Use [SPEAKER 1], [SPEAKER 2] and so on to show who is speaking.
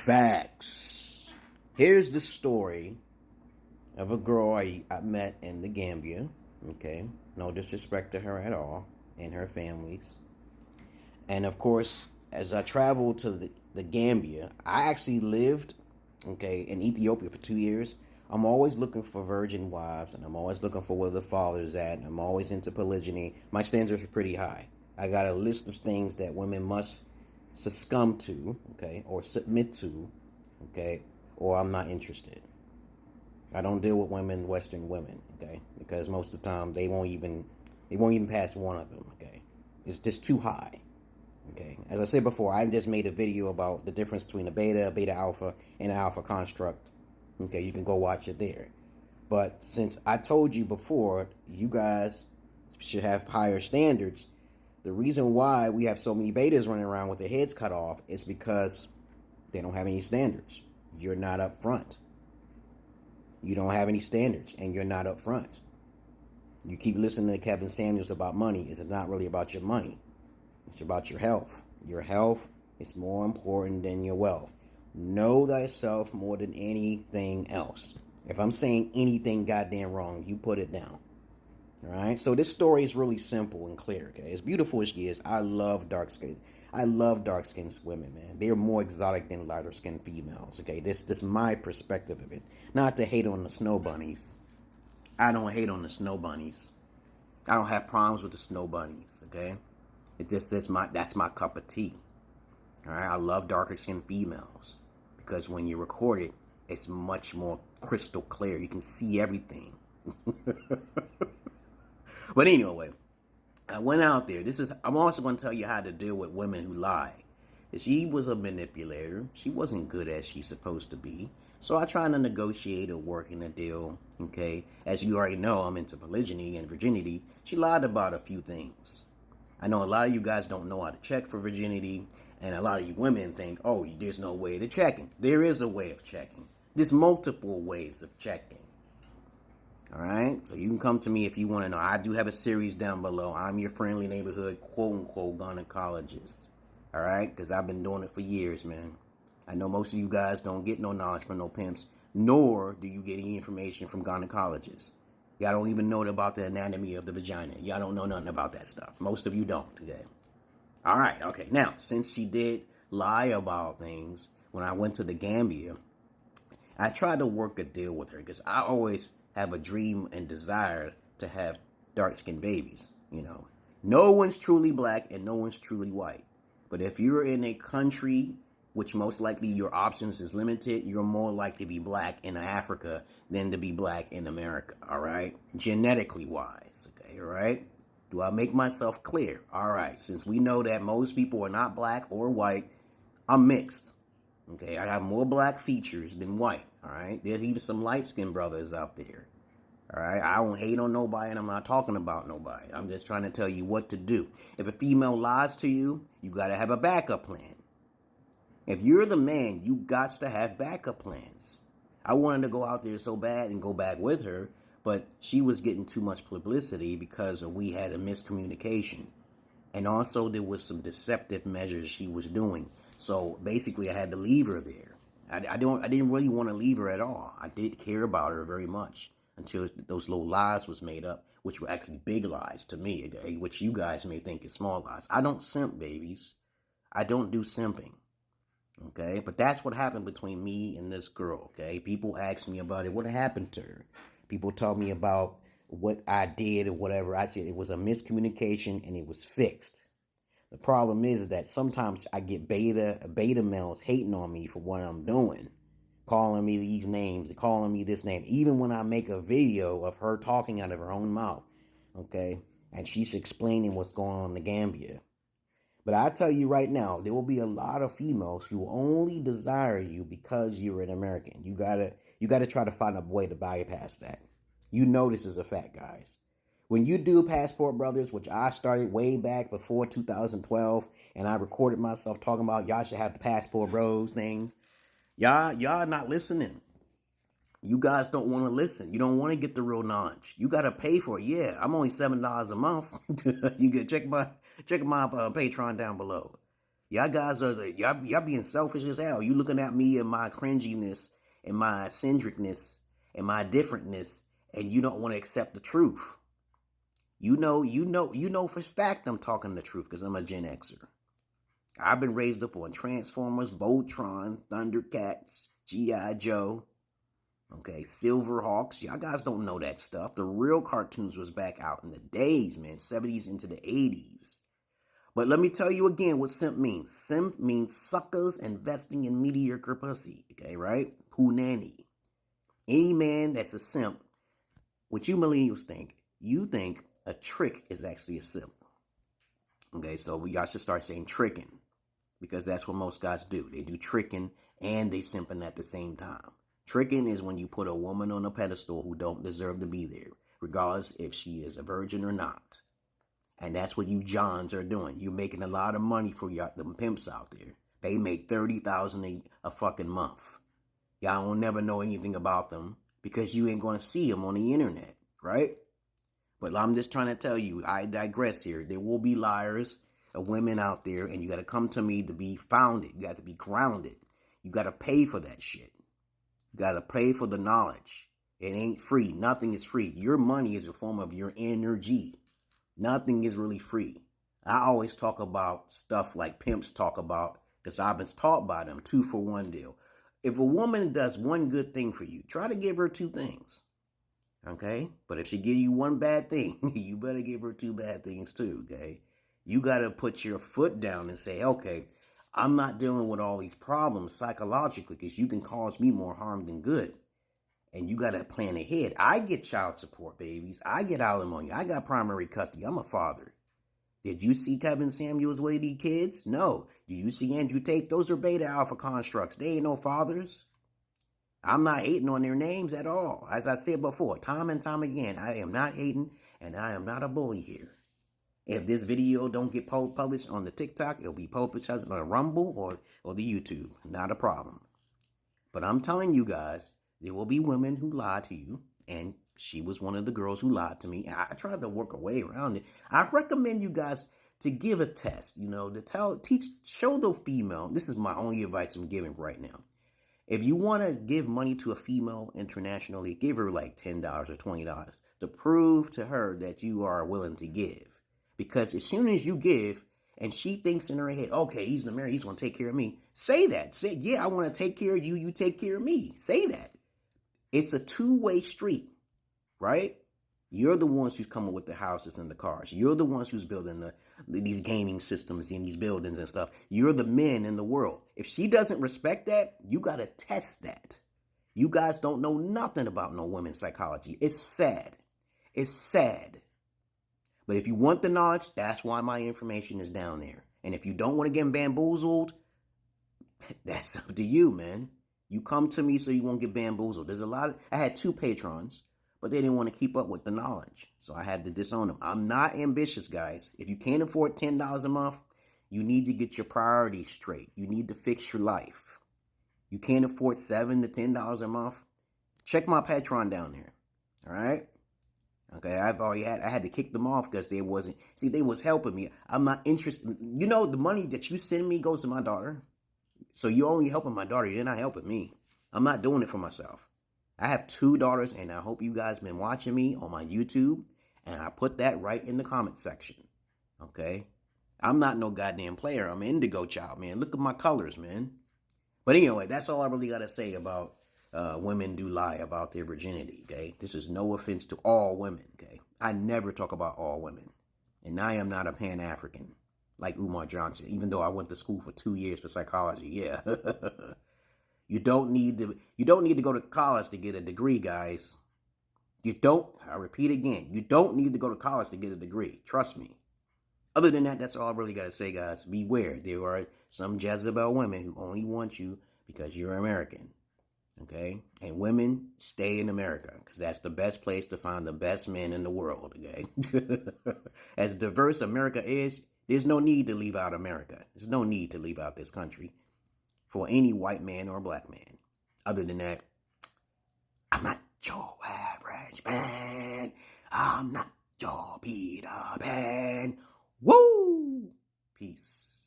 [SPEAKER 1] Facts. Here's the story of a girl I met in the Gambia. Okay, no disrespect to her at all and her families. And of course, as I traveled to the Gambia, I actually lived, in Ethiopia for 2 years. I'm always looking for virgin wives, and I'm always looking for where the father's at, and I'm always into polygyny. My standards are pretty high. I got a list of things that women must succumb to, or submit to, or I'm not interested. I don't deal with women, Western women, because most of the time they won't even pass one of them, It's just too high. As I said before, I just made a video about the difference between a beta alpha, and an alpha construct. You can go watch it there. But since I told you before, you guys should have higher standards. The reason why we have so many betas running around with their heads cut off is because they don't have any standards. You're not up front. You don't have any standards, and you're not up front. You keep listening to Kevin Samuels about money. It's not really about your money. It's about your health. Your health is more important than your wealth. Know thyself more than anything else. If I'm saying anything goddamn wrong, you put it down. All right? So this story is really simple and clear, As beautiful as she is, I love dark-skinned women, man. They're more exotic than lighter-skinned females, This is my perspective of it. Not to hate on the snow bunnies. I don't hate on the snow bunnies. I don't have problems with the snow bunnies, It just that's my cup of tea. All right, I love darker skinned females because when you record it, it's much more crystal clear. You can see everything. But anyway, I went out there. I'm also going to tell you how to deal with women who lie. She was a manipulator. She wasn't good as she's supposed to be. So I tried to negotiate or work in a deal, As you already know, I'm into polygyny and virginity. She lied about a few things. I know a lot of you guys don't know how to check for virginity, and a lot of you women think, oh, there's no way to checking. There is a way of checking. There's multiple ways of checking. All right? So you can come to me if you want to know. I do have a series down below. I'm your friendly neighborhood, quote-unquote, gynecologist. All right? Because I've been doing it for years, man. I know most of you guys don't get no knowledge from no pimps, nor do you get any information from gynecologists. Y'all don't even know about the anatomy of the vagina. Y'all don't know nothing about that stuff. Most of you don't, All right, Now, since she did lie about things, when I went to the Gambia, I tried to work a deal with her because I always have a dream and desire to have dark-skinned babies, No one's truly black and no one's truly white. But if you're in a country which most likely your options is limited, you're more likely to be black in Africa than to be black in America, all right? Genetically wise, all right? Do I make myself clear? All right, since we know that most people are not black or white, I'm mixed, I have more black features than white, all right? There's even some light-skinned brothers out there, all right? I don't hate on nobody, and I'm not talking about nobody. I'm just trying to tell you what to do. If a female lies to you, you got to have a backup plan. If you're the man, you got to have backup plans. I wanted to go out there so bad and go back with her, but she was getting too much publicity because we had a miscommunication. And also there was some deceptive measures she was doing. So basically I had to leave her there. I didn't really want to leave her at all. I did care about her very much until those little lies was made up, which were actually big lies to me, which you guys may think is small lies. I don't simp, babies. I don't do simping. But that's what happened between me and this girl, People asked me about it. What happened to her? People told me about what I did or whatever. I said it was a miscommunication and it was fixed. The problem is that sometimes I get beta males hating on me for what I'm doing, calling me these names, calling me this name, even when I make a video of her talking out of her own mouth, and she's explaining what's going on in the Gambia. But I tell you right now, there will be a lot of females who only desire you because you're an American. You gotta try to find a way to bypass that. You know this is a fact, guys. When you do Passport Brothers, which I started way back before 2012, and I recorded myself talking about y'all should have the Passport Bros thing, y'all not listening. You guys don't want to listen. You don't want to get the real knowledge. You got to pay for it. Yeah, I'm only $7 a month. You can check my Patreon down below. Y'all guys are y'all being selfish as hell. You looking at me and my cringiness and my eccentricness and my differentness, and you don't want to accept the truth. You know for a fact I'm talking the truth because I'm a Gen Xer. I've been raised up on Transformers, Voltron, Thundercats, G.I. Joe, okay, Silverhawks. Y'all guys don't know that stuff. The real cartoons was back out in the days, man, 70s into the 80s. But let me tell you again what simp means. Simp means suckers investing in mediocre pussy, okay, right? Punani. Any man that's a simp, what you millennials think, you think a trick is actually a simp. Okay, so y'all should start saying tricking, because that's what most guys do. They do tricking and they simping at the same time. Tricking is when you put a woman on a pedestal who don't deserve to be there, regardless if she is a virgin or not. And that's what you Johns are doing. You're making a lot of money for them pimps out there. They make $30,000 a fucking month. Y'all will never know anything about them because you ain't going to see them on the internet, right? But I'm just trying to tell you, I digress here. There will be liars of women out there, and you got to come to me to be founded. You got to be grounded. You got to pay for that shit. You got to pay for the knowledge. It ain't free. Nothing is free. Your money is a form of your energy. Nothing is really free. I always talk about stuff like pimps talk about, because I've been taught by them, 2-for-1 deal. If a woman does one good thing for you, try to give her two things. Okay? But if she give you one bad thing, you better give her two bad things too, okay? You got to put your foot down and say, okay, I'm not dealing with all these problems psychologically because you can cause me more harm than good. And you got to plan ahead. I get child support, babies. I get alimony. I got primary custody. I'm a father. Did you see Kevin Samuels with these kids? No. Do you see Andrew Tate? Those are beta alpha constructs. They ain't no fathers. I'm not hating on their names at all. As I said before, time and time again, I am not hating and I am not a bully here. If this video don't get published on the TikTok, it'll be published on the Rumble or the YouTube. Not a problem. But I'm telling you guys, there will be women who lie to you, and she was one of the girls who lied to me. I tried to work a way around it. I recommend you guys to give a test, to show the female. This is my only advice I'm giving right now. If you want to give money to a female internationally, give her like $10 or $20 to prove to her that you are willing to give. Because as soon as you give, and she thinks in her head, okay, he's the man, he's going to take care of me. Say that. Say, yeah, I want to take care of you. You take care of me. Say that. It's a two-way street, right? You're the ones who's coming with the houses and the cars. You're the ones who's building these gaming systems in these buildings and stuff. You're the men in the world. If she doesn't respect that, you got to test that. You guys don't know nothing about no women's psychology. It's sad. It's sad. But if you want the knowledge, that's why my information is down there. And if you don't want to get bamboozled, that's up to you, man. You come to me so you won't get bamboozled. I had 2 patrons, but they didn't want to keep up with the knowledge. So I had to disown them. I'm not ambitious, guys. If you can't afford $10 a month, you need to get your priorities straight. You need to fix your life. You can't afford $7 to $10 a month. Check my Patreon down there. All right? Okay, I had to kick them off because they was helping me. I'm not interested. You know, the money that you send me goes to my daughter. So you're only helping my daughter. You're not helping me. I'm not doing it for myself. I have 2 daughters, and I hope you guys been watching me on my YouTube. And I put that right in the comment section. Okay? I'm not no goddamn player. I'm an indigo child, man. Look at my colors, man. But anyway, that's all I really got to say about women do lie about their virginity, okay? This is no offense to all women, okay? I never talk about all women. And I am not a Pan-African like Umar Johnson, even though I went to school for 2 years for psychology. Yeah. You don't need to go to college to get a degree, guys. I repeat again, you don't need to go to college to get a degree. Trust me. Other than that, that's all I really got to say, guys. Beware. There are some Jezebel women who only want you because you're American. Okay? And women, stay in America because that's the best place to find the best men in the world. Okay? As diverse America is, there's no need to leave out America. There's no need to leave out this country for any white man or black man. Other than that, I'm not your average man. I'm not your Peter Pan. Woo! Peace.